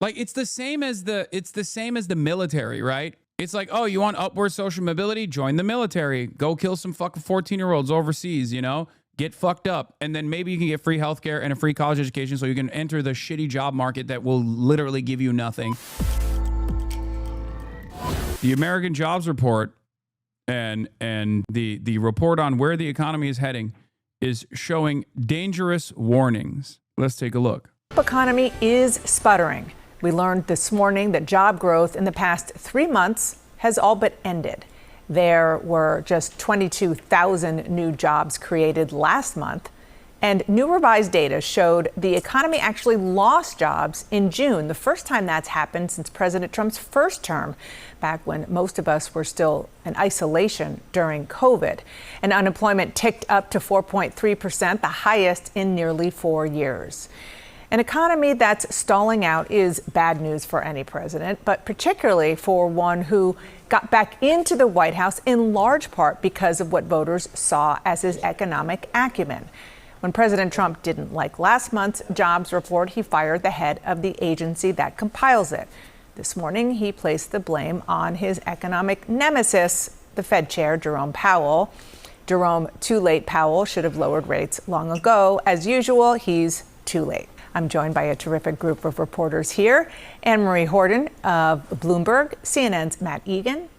Like it's the same as the military, right? It's like, oh, you want upward social mobility? Join the military. Go kill some fucking 14-year-olds overseas, Get fucked up. And then maybe you can get free healthcare and a free college education so you can enter the shitty job market that will literally give you nothing. The American Jobs Report and the report on where the economy is heading is showing dangerous warnings. Let's take a look. The economy is sputtering. We learned this morning that job growth in the past 3 months has all but ended. There were just 22,000 new jobs created last month, and new revised data showed the economy actually lost jobs in June, the first time that's happened since President Trump's first term, back when most of us were still in isolation during COVID. And unemployment ticked up to 4.3%, the highest in nearly 4 years. An economy that's stalling out is bad news for any president, but particularly for one who got back into the White House in large part because of what voters saw as his economic acumen. When President Trump didn't like last month's jobs report, he fired the head of the agency that compiles it. This morning, he placed the blame on his economic nemesis, the Fed chair, Jerome Powell. Jerome, too late Powell should have lowered rates long ago. As usual, he's too late. I'm joined by a terrific group of reporters here. Anne-Marie Horton of Bloomberg, CNN's Matt Egan,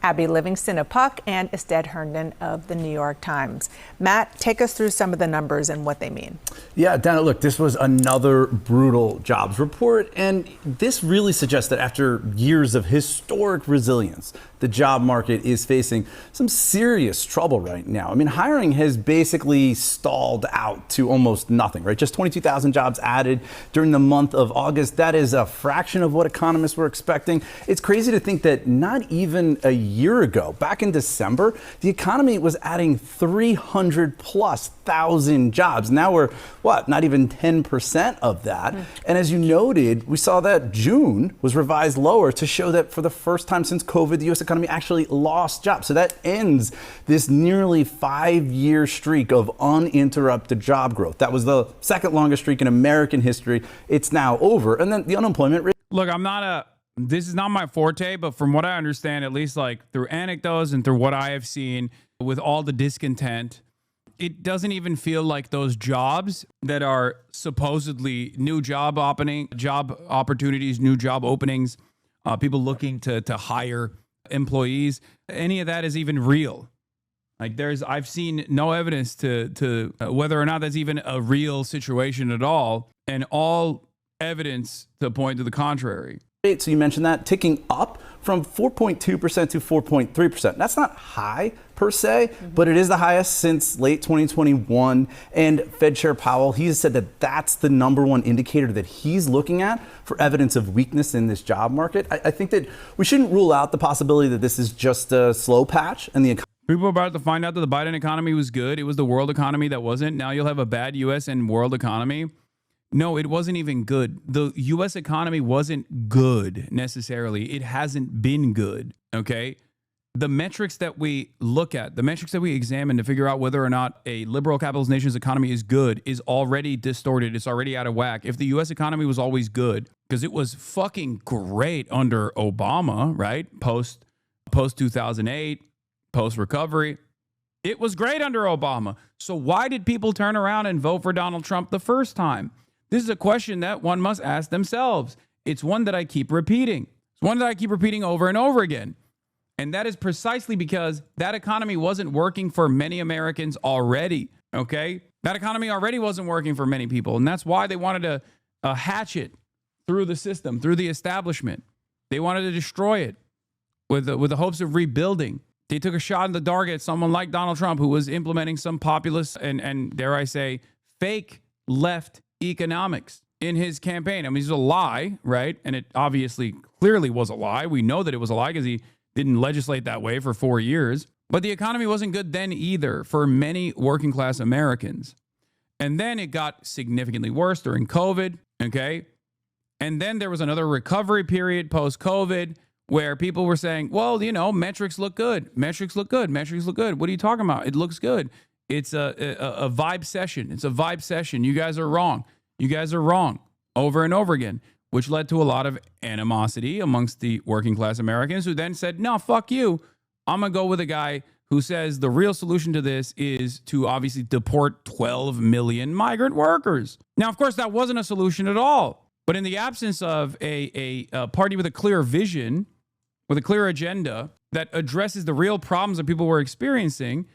Abby Livingston of Puck, and Ested Herndon of the New York Times. Matt, take us through some of the numbers and what they mean. Yeah, Dana, look, this was another brutal jobs report, and this really suggests that after years of historic resilience, the job market is facing some serious trouble right now. I mean, hiring has basically stalled out to almost nothing, right? Just 22,000 jobs added during the month of August. That is a fraction of what economists were expecting. It's crazy to think that not even a year ago, back in December, the economy was adding 300,000+ jobs. Now we're, not even 10% of that. And as you noted, we saw that June was revised lower to show that for the first time since COVID, the U.S. economy actually lost jobs. So that ends this nearly 5-year streak of uninterrupted job growth. That was the second longest streak in American history. It's now over. And then the unemployment rate. Look, this is not my forte, but from what I understand, at least like through anecdotes and through what I have seen with all the discontent, it doesn't even feel like those jobs that are supposedly new job opportunities, new job openings, people looking to hire employees, any of that is even real. Like I've seen no evidence to whether or not that's even a real situation at all, and all evidence to point to the contrary. So you mentioned that ticking up from 4.2% to 4.3%. That's not high per se, but it is the highest since late 2021. And Fed Chair Powell, he has said that that's the number one indicator that he's looking at for evidence of weakness in this job market. I think that we shouldn't rule out the possibility that this is just a slow patch and the people are about to find out that the Biden economy was good. It was the world economy that wasn't. Now you'll have a bad U.S. and world economy. No, it wasn't even good. The U.S. economy wasn't good necessarily. It hasn't been good, okay? The metrics that we look at, the metrics that we examine to figure out whether or not a liberal capitalist nation's economy is good is already distorted. It's already out of whack. If the U.S. economy was always good, because it was fucking great under Obama, right? Post 2008, post recovery. It was great under Obama. So why did people turn around and vote for Donald Trump the first time? This is a question that one must ask themselves. It's one that I keep repeating. It's one that I keep repeating over and over again. And that is precisely because that economy wasn't working for many Americans already, okay? That economy already wasn't working for many people. And that's why they wanted to hatch it through the system, through the establishment. They wanted to destroy it with the hopes of rebuilding. They took a shot in the dark at someone like Donald Trump, who was implementing some populist and dare I say, fake left economics in his campaign. I mean, it's a lie, right? And it obviously clearly was a lie. We know that it was a lie because he didn't legislate that way for 4 years. But the economy wasn't good then either for many working class Americans. And then it got significantly worse during COVID, okay? And then there was another recovery period post-COVID where people were saying, well, metrics look good. Metrics look good. Metrics look good. What are you talking about? It looks good. It's a vibe session. It's a vibe session. You guys are wrong. You guys are wrong over and over again. which led to a lot of animosity amongst the working class Americans who then said, no, fuck you. I'm going to go with a guy who says the real solution to this is to obviously deport 12 million migrant workers. Now, of course, that wasn't a solution at all. But in the absence of a party with a clear vision, with a clear agenda that addresses the real problems that people were experiencing,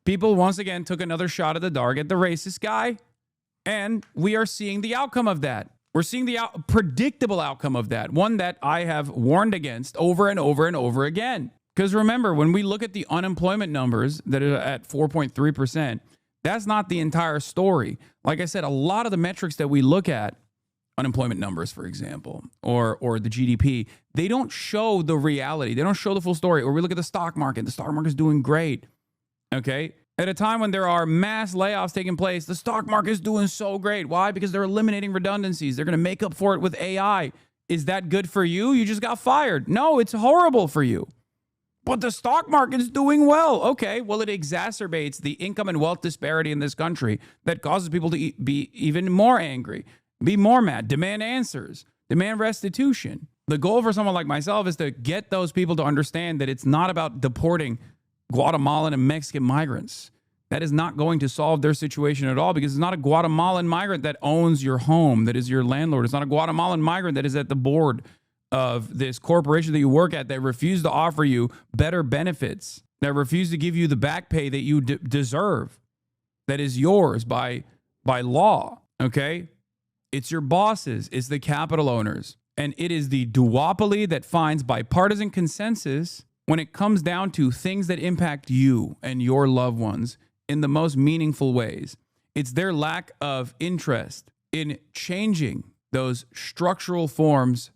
people once again took another shot at the dark at the racist guy. And we are seeing the outcome of that. We're seeing the predictable outcome of that, one that I have warned against over and over and over again. Because remember, when we look at the unemployment numbers that are at 4.3%, that's not the entire story. Like I said, a lot of the metrics that we look at, unemployment numbers, for example, or the GDP, they don't show the reality. They don't show the full story. Or we look at the stock market. The stock market is doing great. Okay? At a time when there are mass layoffs taking place, the stock market is doing so great. Why? Because they're eliminating redundancies. They're going to make up for it with AI. Is that good for you? You just got fired. No, it's horrible for you. But the stock market's doing well. Okay, well, it exacerbates the income and wealth disparity in this country that causes people to be even more angry, be more mad, demand answers, demand restitution. The goal for someone like myself is to get those people to understand that it's not about deporting Guatemalan and Mexican migrants. That is not going to solve their situation at all, because it's not a Guatemalan migrant that owns your home, that is your landlord. It's not a Guatemalan migrant that is at the board of this corporation that you work at that refuse to offer you better benefits, that refuse to give you the back pay that you deserve, that is yours by law, okay? It's your bosses, it's the capital owners, and it is the duopoly that finds bipartisan consensus when it comes down to things that impact you and your loved ones in the most meaningful ways. It's their lack of interest in changing those structural forms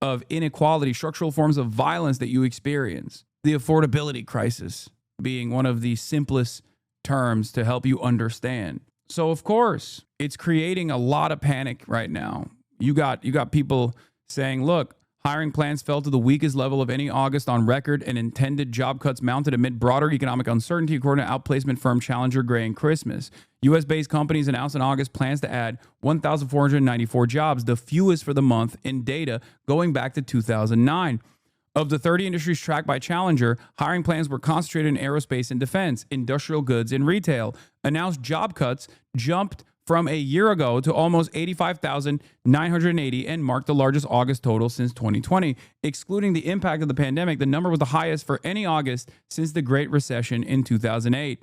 of inequality, structural forms of violence that you experience. The affordability crisis being one of the simplest terms to help you understand. So of course, it's creating a lot of panic right now. You got people saying, look, hiring plans fell to the weakest level of any August on record, and intended job cuts mounted amid broader economic uncertainty, according to outplacement firm Challenger Gray and Christmas. U.S.-based companies announced in August plans to add 1,494 jobs, the fewest for the month in data going back to 2009. Of the 30 industries tracked by Challenger, hiring plans were concentrated in aerospace and defense, industrial goods, and retail. Announced job cuts jumped from a year ago to almost 85,980 and marked the largest August total since 2020. Excluding the impact of the pandemic, the number was the highest for any August since the Great Recession in 2008.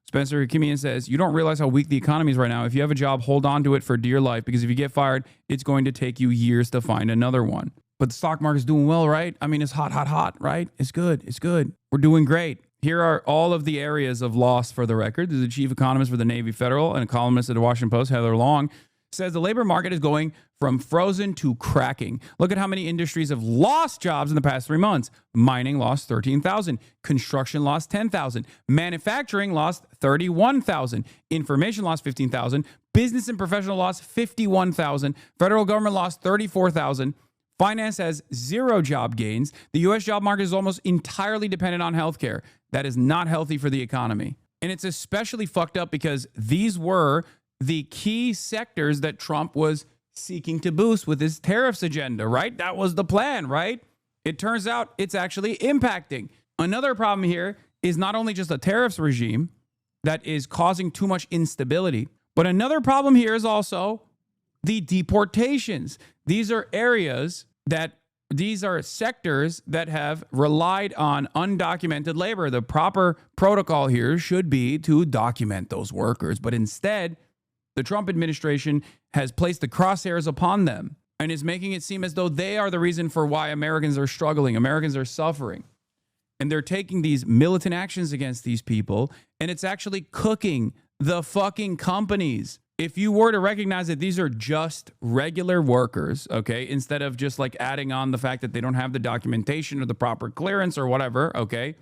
Spencer Kimian says, you don't realize how weak the economy is right now. If you have a job, hold on to it for dear life, because if you get fired, it's going to take you years to find another one. But the stock market's doing well, right? I mean, it's hot, right? It's good. We're doing great. Here are all of the areas of loss for the record. This is the chief economist for the Navy Federal and a columnist at the Washington Post, Heather Long, says the labor market is going from frozen to cracking. Look at how many industries have lost jobs in the past 3 months. Mining lost 13,000. Construction lost 10,000. Manufacturing lost 31,000. Information lost 15,000. Business and professional lost 51,000. Federal government lost 34,000. Finance has zero job gains. The U.S. job market is almost entirely dependent on healthcare. That is not healthy for the economy. And it's especially fucked up because these were the key sectors that Trump was seeking to boost with his tariffs agenda, right? That was the plan, right? It turns out it's actually impacting. Another problem here is not only just a tariffs regime that is causing too much instability, but another problem here is also the deportations. These are sectors that have relied on undocumented labor. The proper protocol here should be to document those workers, but instead, the Trump administration has placed the crosshairs upon them and is making it seem as though they are the reason for why Americans are struggling, Americans are suffering. And they're taking these militant actions against these people, and it's actually cooking the fucking companies. If you were to recognize that these are just regular workers, okay, instead of just like adding on the fact that they don't have the documentation or the proper clearance or whatever, okay,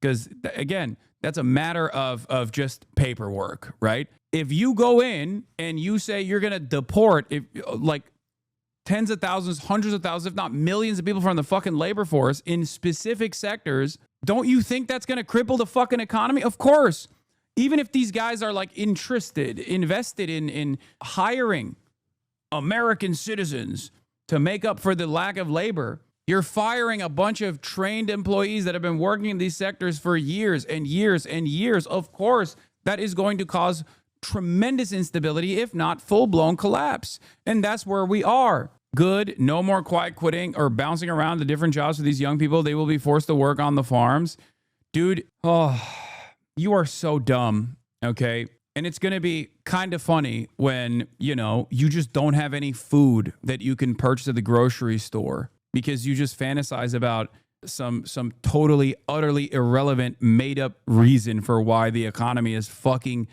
because again, that's a matter of just paperwork, right? If you go in and you say you're going to deport like tens of thousands, hundreds of thousands, if not millions of people from the fucking labor force in specific sectors, don't you think that's going to cripple the fucking economy? Of course. Even if these guys are like invested in hiring American citizens to make up for the lack of labor, you're firing a bunch of trained employees that have been working in these sectors for years and years and years. Of course, that is going to cause tremendous instability, if not full-blown collapse. And that's where we are. Good. No more quiet quitting or bouncing around to different jobs for these young people. They will be forced to work on the farms. Dude, you are so dumb, okay? And it's going to be kind of funny when, you just don't have any food that you can purchase at the grocery store because you just fantasize about some totally, utterly irrelevant, made-up reason for why the economy is fucking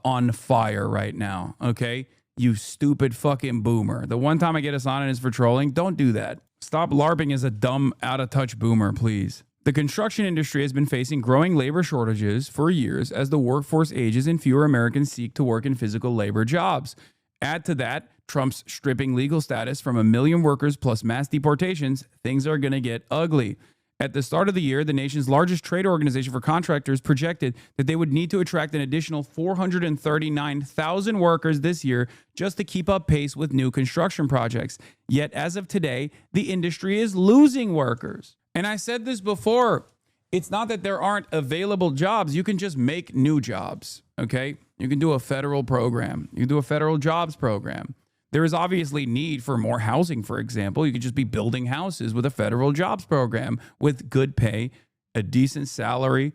on fire right now, okay? You stupid fucking boomer. The one time I get us on it is for trolling. Don't do that. Stop LARPing as a dumb, out-of-touch boomer, please. The construction industry has been facing growing labor shortages for years as the workforce ages and fewer Americans seek to work in physical labor jobs. Add to that Trump's stripping legal status from 1 million workers plus mass deportations, things are going to get ugly. At the start of the year, the nation's largest trade organization for contractors projected that they would need to attract an additional 439,000 workers this year just to keep up pace with new construction projects. Yet as of today, the industry is losing workers. And I said this before, it's not that there aren't available jobs. You can just make new jobs, okay? You can do a federal program. You can do a federal jobs program. There is obviously need for more housing, for example. You could just be building houses with a federal jobs program with good pay, a decent salary,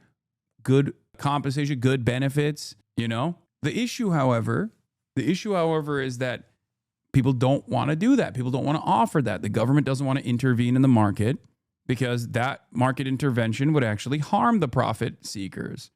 good compensation, good benefits, The issue, however, is that people don't want to do that. People don't want to offer that. The government doesn't want to intervene in the market because that market intervention would actually harm the profit seekers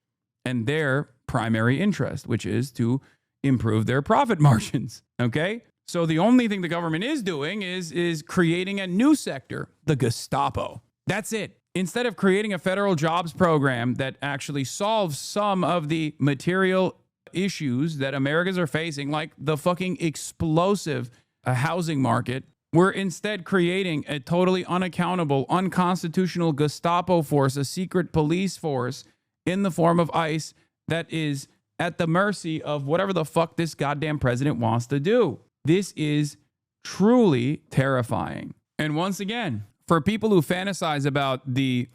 and their primary interest, which is to improve their profit margins, okay? So the only thing the government is doing is creating a new sector, the Gestapo. That's it. Instead of creating a federal jobs program that actually solves some of the material issues that Americans are facing, like the fucking explosive housing market, we're instead creating a totally unaccountable, unconstitutional Gestapo force, a secret police force in the form of ICE that is at the mercy of whatever the fuck this goddamn president wants to do. This is truly terrifying. And once again, for people who fantasize about the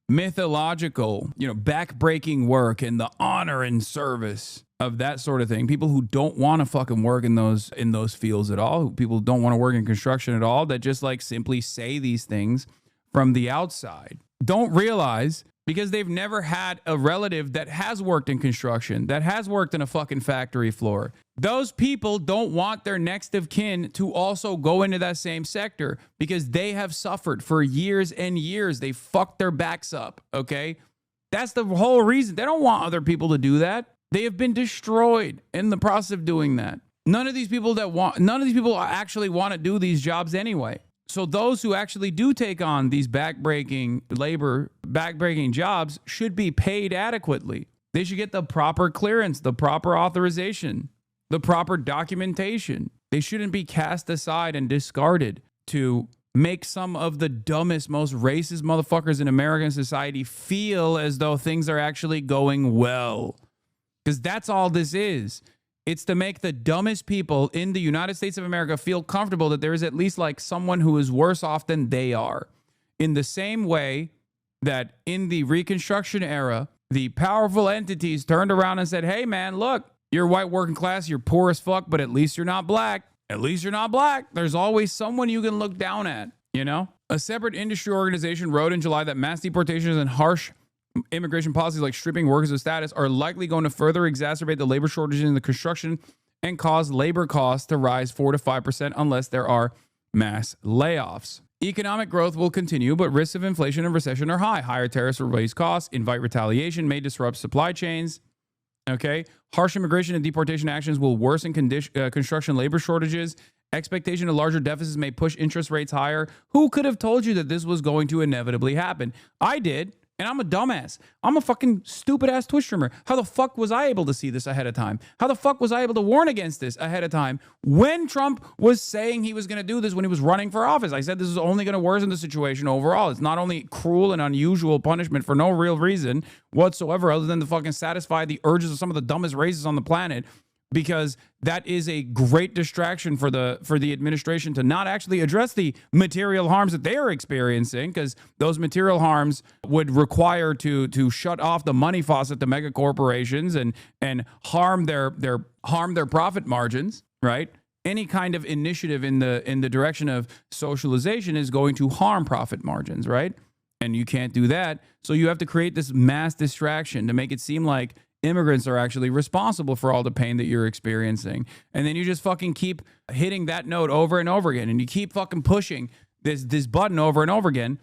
mythological, backbreaking work and the honor and service of that sort of thing, people who don't want to fucking work in those fields at all, people who don't want to work in construction at all, that just simply say these things from the outside, don't realize, because they've never had a relative that has worked in construction, that has worked in a fucking factory floor. Those people don't want their next of kin to also go into that same sector because they have suffered for years and years. They fucked their backs up, okay? That's the whole reason. They don't want other people to do that. They have been destroyed in the process of doing that. None of these people actually want to do these jobs anyway. So those who actually do take on these backbreaking jobs should be paid adequately. They should get the proper clearance, the proper authorization, the proper documentation. They shouldn't be cast aside and discarded to make some of the dumbest, most racist motherfuckers in American society feel as though things are actually going well. Because that's all this is. It's to make the dumbest people in the United States of America feel comfortable that there is at least someone who is worse off than they are. In the same way that in the Reconstruction era, the powerful entities turned around and said, hey man, look, you're white working class, you're poor as fuck, but at least you're not black. At least you're not black. There's always someone you can look down at, A separate industry organization wrote in July that mass deportations and harsh immigration policies like stripping workers of status are likely going to further exacerbate the labor shortages in the construction and cause labor costs to rise 4 to 5% unless there are mass layoffs. Economic growth will continue, but risks of inflation and recession are high. Higher tariffs will raise costs, invite retaliation, may disrupt supply chains. Okay. Harsh immigration and deportation actions will worsen construction labor shortages. Expectation of larger deficits may push interest rates higher. Who could have told you that this was going to inevitably happen? I did. And I'm a dumbass. I'm a fucking stupid ass Twitch streamer. How the fuck was I able to see this ahead of time? How the fuck was I able to warn against this ahead of time when Trump was saying he was going to do this when he was running for office? I said this is only going to worsen the situation overall. It's not only cruel and unusual punishment for no real reason whatsoever other than to fucking satisfy the urges of some of the dumbest races on the planet because that is a great distraction for the administration to not actually address the material harms that they are experiencing, because those material harms would require to shut off the money faucet to mega corporations and harm their profit margins, right? Any kind of initiative in the direction of socialization is going to harm profit margins, right? And you can't do that. So you have to create this mass distraction to make it seem like immigrants are actually responsible for all the pain that you're experiencing. And then you just fucking keep hitting that note over and over again. And you keep fucking pushing this button over and over again,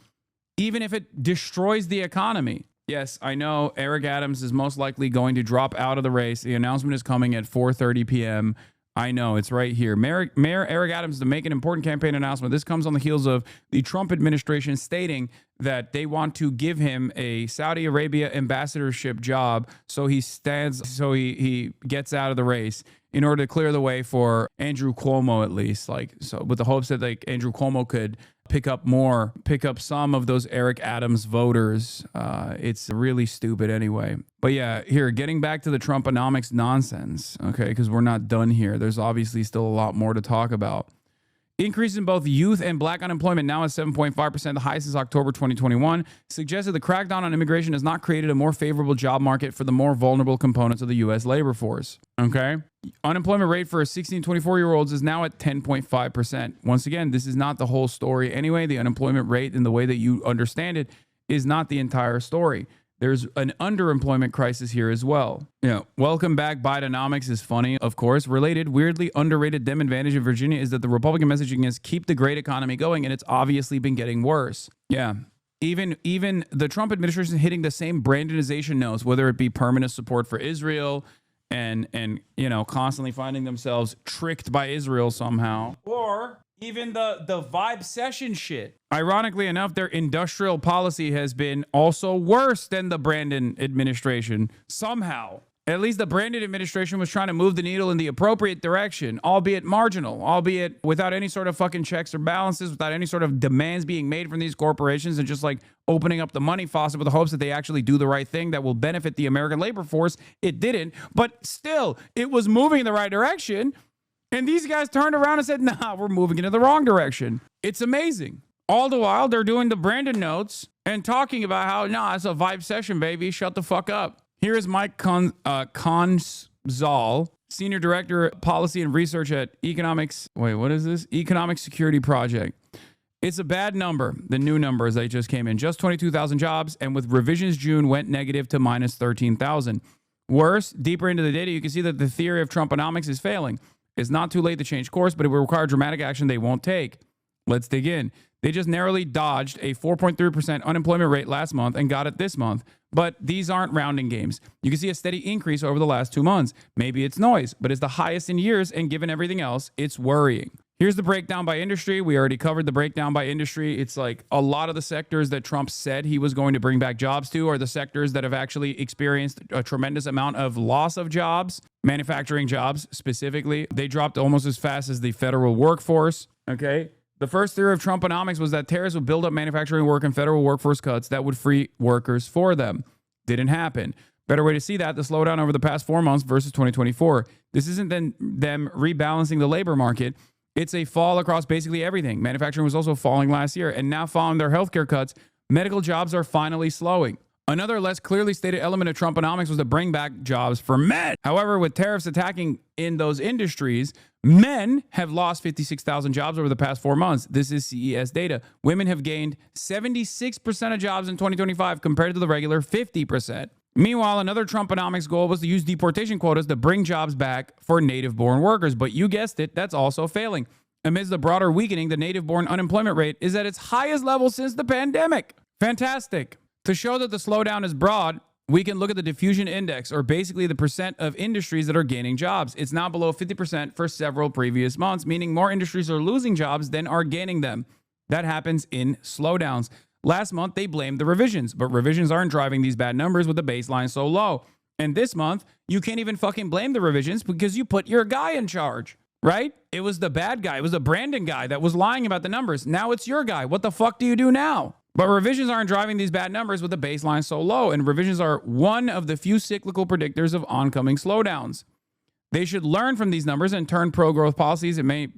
even if it destroys the economy. Yes, I know Eric Adams is most likely going to drop out of the race. The announcement is coming at 4:30 p.m. I know, it's right here. Mayor Eric Adams to make an important campaign announcement. This comes on the heels of the Trump administration stating that they want to give him a Saudi Arabia ambassadorship job so he gets out of the race in order to clear the way for Andrew Cuomo, at least. Like, so with the hopes that like Andrew Cuomo could pick up some of those Eric Adams voters. It's really stupid anyway. But yeah, here, getting back to the Trumponomics nonsense, okay, because we're not done here. There's obviously still a lot more to talk about. Increase in both youth and black unemployment, now at 7.5%, the highest since October 2021, suggested the crackdown on immigration has not created a more favorable job market for the more vulnerable components of the U.S. labor force. Okay? Unemployment rate for 16 to 24-year-olds is now at 10.5%. Once again, this is not the whole story anyway. The unemployment rate, in the way that you understand it, is not the entire story. There's an underemployment crisis here as well. Welcome back. Bidenomics is funny, of course. Related, weirdly underrated Dem advantage in Virginia is that the Republican messaging is keep the great economy going, and it's obviously been getting worse. Yeah. Even the Trump administration is hitting the same Brandonization notes, whether it be permanent support for Israel and constantly finding themselves tricked by Israel somehow, or even the vibe session shit. Ironically enough, their industrial policy has been also worse than the Brandon administration somehow. At least the Brandon administration was trying to move the needle in the appropriate direction, albeit marginal, albeit without any sort of fucking checks or balances, without any sort of demands being made from these corporations, and just like opening up the money faucet with the hopes that they actually do the right thing that will benefit the American labor force. It didn't, but still, it was moving in the right direction. And these guys turned around and said, nah, we're moving into the wrong direction. It's amazing. All the while, they're doing the Brandon notes and talking about how, nah, it's a vibe session, baby. Shut the fuck up. Here is Mike Conzal, Senior Director, Policy and Research at Economic Security Project. It's a bad number, the new numbers that just came in. Just 22,000 jobs, and with revisions, June went negative to minus 13,000. Worse, deeper into the data, you can see that the theory of Trumponomics is failing. It's not too late to change course, but it will require dramatic action they won't take. Let's dig in. They just narrowly dodged a 4.3% unemployment rate last month and got it this month. But these aren't rounding games. You can see a steady increase over the last 2 months. Maybe it's noise, but it's the highest in years, and given everything else, it's worrying. Here's the breakdown by industry. We already covered the breakdown by industry. It's like a lot of the sectors that Trump said he was going to bring back jobs to are the sectors that have actually experienced a tremendous amount of loss of jobs. Manufacturing jobs specifically. They dropped almost as fast as the federal workforce. Okay. The first theory of Trumponomics was that tariffs would build up manufacturing work and federal workforce cuts that would free workers for them. Didn't happen. Better way to see that, the slowdown over the past 4 months versus 2024. This isn't then them rebalancing the labor market. It's a fall across basically everything. Manufacturing was also falling last year, and now following their healthcare cuts, medical jobs are finally slowing. Another less clearly stated element of Trumponomics was to bring back jobs for men. However, with tariffs attacking in those industries, men have lost 56,000 jobs over the past 4 months. This is CES data. Women have gained 76% of jobs in 2025 compared to the regular 50%. Meanwhile, another Trumponomics goal was to use deportation quotas to bring jobs back for native-born workers. But you guessed it, that's also failing. Amidst the broader weakening, the native-born unemployment rate is at its highest level since the pandemic. Fantastic. To show that the slowdown is broad, we can look at the diffusion index, or basically the percent of industries that are gaining jobs. It's now below 50% for several previous months, meaning more industries are losing jobs than are gaining them. That happens in slowdowns. Last month, they blamed the revisions, but revisions aren't driving these bad numbers with the baseline so low. And this month, you can't even fucking blame the revisions because you put your guy in charge, right? It was the bad guy. It was the Brandon guy that was lying about the numbers. Now it's your guy. What the fuck do you do now? But revisions aren't driving these bad numbers with the baseline so low, and revisions are one of the few cyclical predictors of oncoming slowdowns. They should learn from these numbers and turn pro-growth policies. It may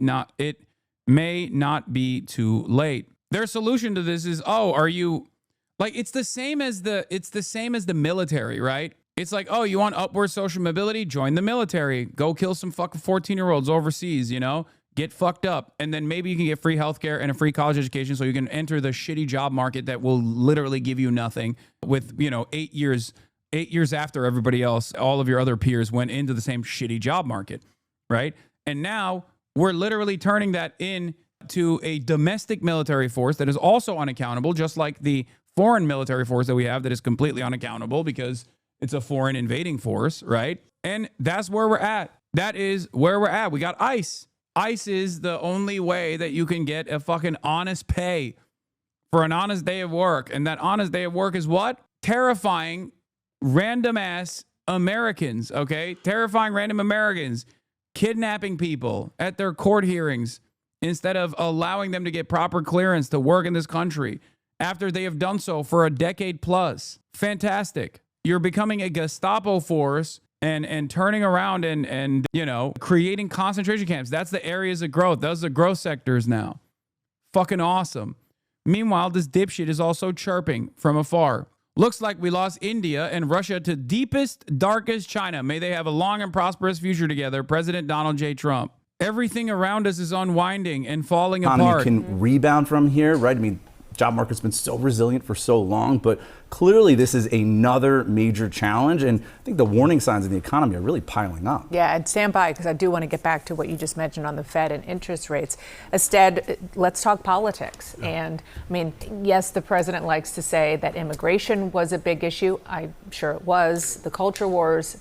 not be too late. Their solution to this is, are you like, it's the same as the military, right? It's like, you want upward social mobility? Join the military. Go kill some fucking 14-year-olds overseas, get fucked up. And then maybe you can get free healthcare and a free college education so you can enter the shitty job market that will literally give you nothing with, 8 years after everybody else, all of your other peers went into the same shitty job market, right? And now we're literally turning that into a domestic military force that is also unaccountable, just like the foreign military force that we have that is completely unaccountable because it's a foreign invading force, right? And that's where we're at. That is where we're at. We got ICE. ICE is the only way that you can get a fucking honest pay for an honest day of work. And that honest day of work is what? Terrifying random ass Americans, okay? Terrifying random Americans, kidnapping people at their court hearings instead of allowing them to get proper clearance to work in this country after they have done so for a decade plus. Fantastic. You're becoming a Gestapo force and turning around and creating concentration camps. That's the areas of growth. Those are growth sectors now. Fucking awesome. Meanwhile, this dipshit is also chirping from afar. Looks like we lost India and Russia to deepest, darkest China. May they have a long and prosperous future together. President Donald J. Trump. Everything around us is unwinding and falling apart. Can rebound from here, right? I mean, job market's been so resilient for so long, but clearly this is another major challenge, and I think the warning signs in the economy are really piling up. Yeah, and stand by, because I do want to get back to what you just mentioned on the Fed and interest rates. Instead, let's talk politics. Yeah. And I mean, yes, the president likes to say that immigration was a big issue. I'm sure it was. The culture wars,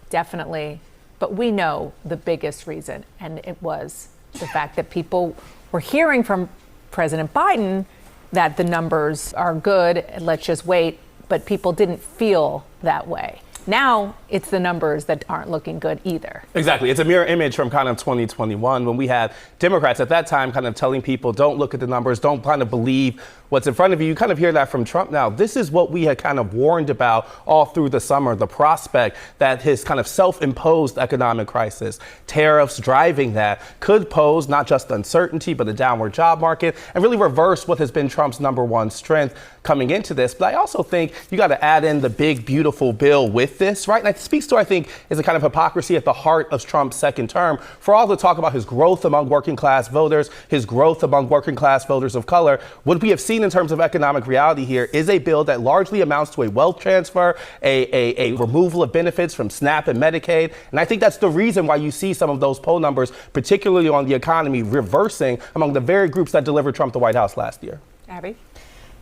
definitely. But we know the biggest reason, and it was the fact that people were hearing from President Biden that the numbers are good, let's just wait, but people didn't feel that way. Now it's the numbers that aren't looking good either. Exactly. It's a mirror image from kind of 2021 when we had Democrats at that time kind of telling people, don't look at the numbers, don't kind of believe what's in front of you. You kind of hear that from Trump now. This is what we had kind of warned about all through the summer, the prospect that his kind of self-imposed economic crisis, tariffs driving that, could pose not just uncertainty, but a downward job market and really reverse what has been Trump's number one strength coming into this. But I also think you got to add in the big, beautiful bill with this, right? And it speaks to, I think, is a kind of hypocrisy at the heart of Trump's second term. For all the talk about his growth among working class voters, his growth among working class voters of color, what we have seen in terms of economic reality here is a bill that largely amounts to a wealth transfer, a removal of benefits from SNAP and Medicaid. And I think that's the reason why you see some of those poll numbers, particularly on the economy, reversing among the very groups that delivered Trump the White House last year. Abby?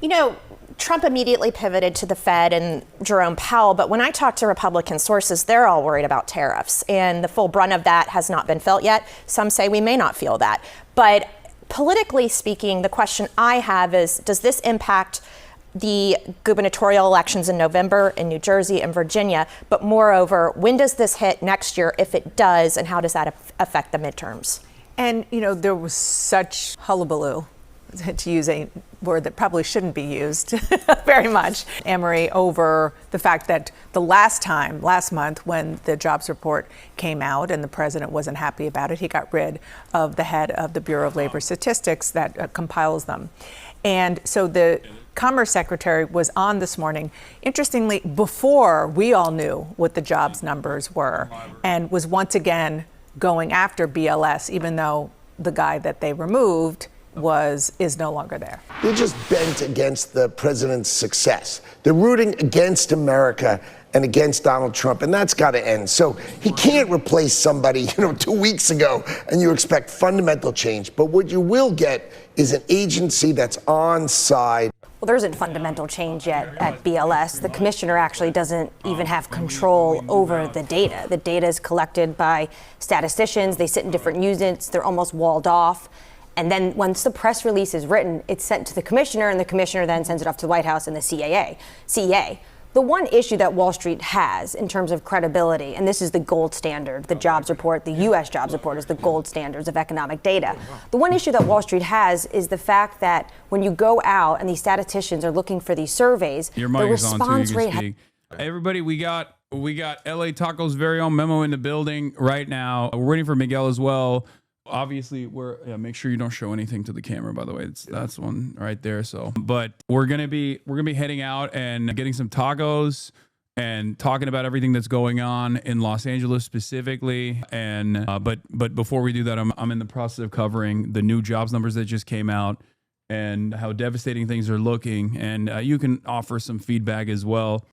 You know, Trump immediately pivoted to the Fed and Jerome Powell, but when I talk to Republican sources, they're all worried about tariffs, and the full brunt of that has not been felt yet. Some say we may not feel that. But politically speaking, the question I have is, does this impact the gubernatorial elections in November in New Jersey and Virginia? But moreover, when does this hit next year, if it does, and how does that affect the midterms? And, you know, there was such hullabaloo, to use a word that probably shouldn't be used very much, Amory, over the fact that the last month, when the jobs report came out and the president wasn't happy about it, he got rid of the head of the Bureau of Labor Statistics that compiles them. And so the Commerce Secretary was on this morning, interestingly, before we all knew what the jobs numbers were, and was once again going after BLS, even though the guy that they removed is no longer there. They're just bent against the president's success. They're rooting against America and against Donald Trump, and that's got to end. So he can't replace somebody, 2 weeks ago, and you expect fundamental change. But what you will get is an agency that's on side. Well, there isn't fundamental change yet at BLS. The commissioner actually doesn't even have control over the data. The data is collected by statisticians. They sit in different units. They're almost walled off. And then once the press release is written, it's sent to the commissioner, and the commissioner then sends it off to the White House and the CEA. The one issue that Wall Street has in terms of credibility, and this is the gold standard, the jobs report, the U.S. jobs report is the gold standards of economic data. The one issue that Wall Street has is the fact that when you go out and these statisticians are looking for these surveys, your the mic is on too, response you can rate. speak. Everybody, we got We got LA Taco's very own Memo in the building right now. We're waiting for Miguel as well. Obviously, make sure you don't show anything to the camera, by the way. That's one right there. So, but we're gonna be heading out and getting some tacos and talking about everything that's going on in Los Angeles specifically. And but before we do that, I'm in the process of covering the new jobs numbers that just came out and how devastating things are looking. And you can offer some feedback as well.